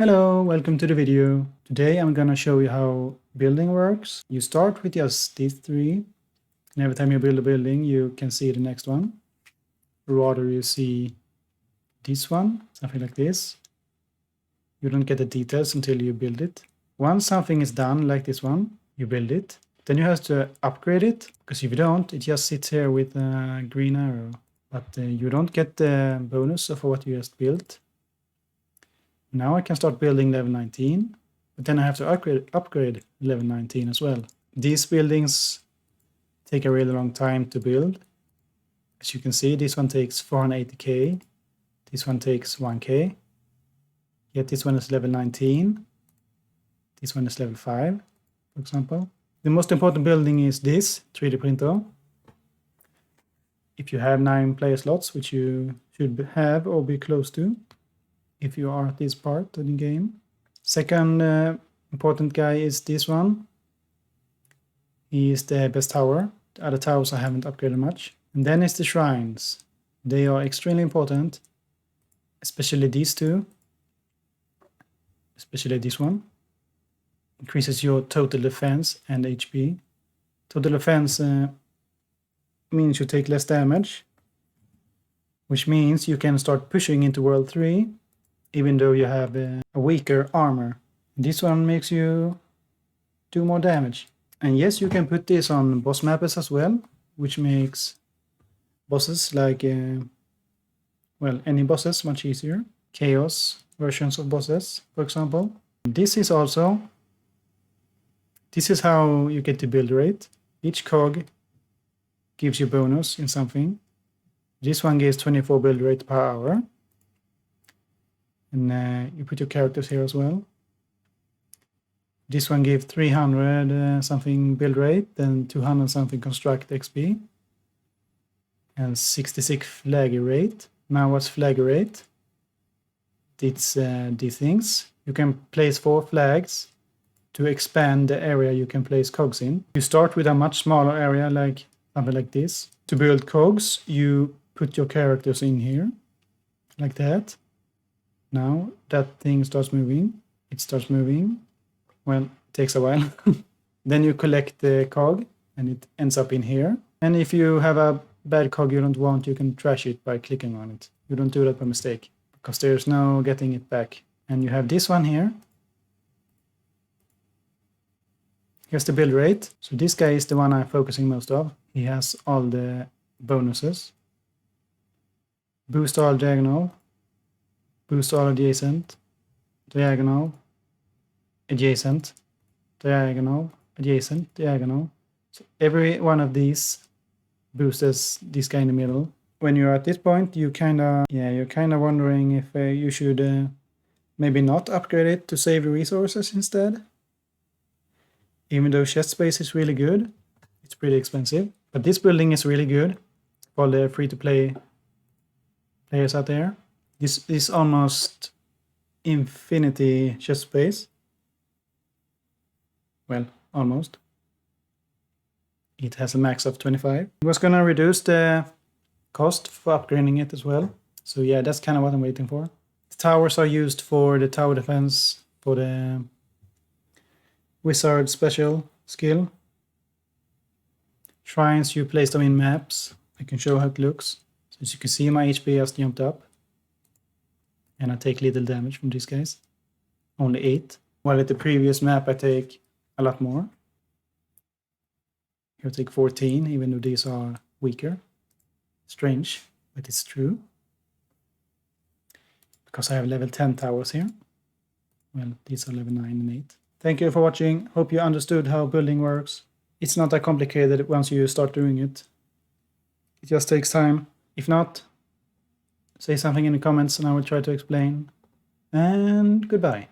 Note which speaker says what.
Speaker 1: Hello, welcome to the video. Today I'm gonna show you how building works. You start with just these three, and every time you build a building you can see the next one. Rather you see this one, something like this. You don't get the details until you build it. Once something is done, like this one, you build it. Then you have to upgrade it, because if you don't, it just sits here with a green arrow. But you don't get the bonus of what you just built. Now I can start building level 19, but then I have to upgrade level 19 as well. These buildings take a really long time to build. As you can see, this one takes 480k, this one takes 1k, yet this one is level 19, this one is level 5, for example. The most important building is this 3D printer. If you have 9 player slots, which you should have or be close to, if you are at this part of the game. Second important guy is this one. He is the best tower. The other towers I haven't upgraded much. And then it's the shrines. They are extremely important, especially these two. Especially this one. Increases your total defense and HP. Total defense means you take less damage, which means you can start pushing into World 3 even though you have a weaker armor. This one makes you do more damage. And yes, you can put this on boss maps as well, which makes bosses like, well, any bosses much easier. Chaos versions of bosses, for example. This is how you get the build rate. Each cog gives you bonus in something. This one gives 24 build rate per hour. And you put your characters here as well. This one gives 300 something build rate, then 200 something construct XP, and 66 flag rate. Now what's flag rate? It's these things. You can place 4 flags to expand the area you can place cogs in. You start with a much smaller area, like something like this. To build cogs, you put your characters in here, like that. Now that thing starts moving. It starts moving. Well, it takes a while. Then you collect the cog and it ends up in here. And if you have a bad cog you don't want, you can trash it by clicking on it. You don't do that by mistake, because there's no getting it back. And you have this one here. Here's the build rate. So this guy is the one I'm focusing most of. He has all the bonuses. Boost all diagonal. Boost all adjacent, diagonal, adjacent, diagonal, adjacent, diagonal. So every one of these boosts this guy in the middle. When you're at this point, you're kind of wondering if you should maybe not upgrade it to save the resources instead. Even though chest space is really good, it's pretty expensive. But this building is really good for the free-to-play players out there. This is almost infinity chest space. Well, almost. It has a max of 25. I was gonna reduce the cost for upgrading it as well. So yeah, that's kind of what I'm waiting for. The towers are used for the tower defense, for the wizard special skill. Shrines, you place them in maps. I can show how it looks. So as you can see, my HP has jumped up. And I take little damage from these guys. Only 8. While at the previous map I take a lot more. Here I take 14, even though these are weaker. Strange, but it's true. Because I have level 10 towers here. Well, these are level 9 and 8. Thank you for watching. Hope you understood how building works. It's not that complicated once you start doing it. It just takes time. If not, say something in the comments and I will try to explain. And goodbye.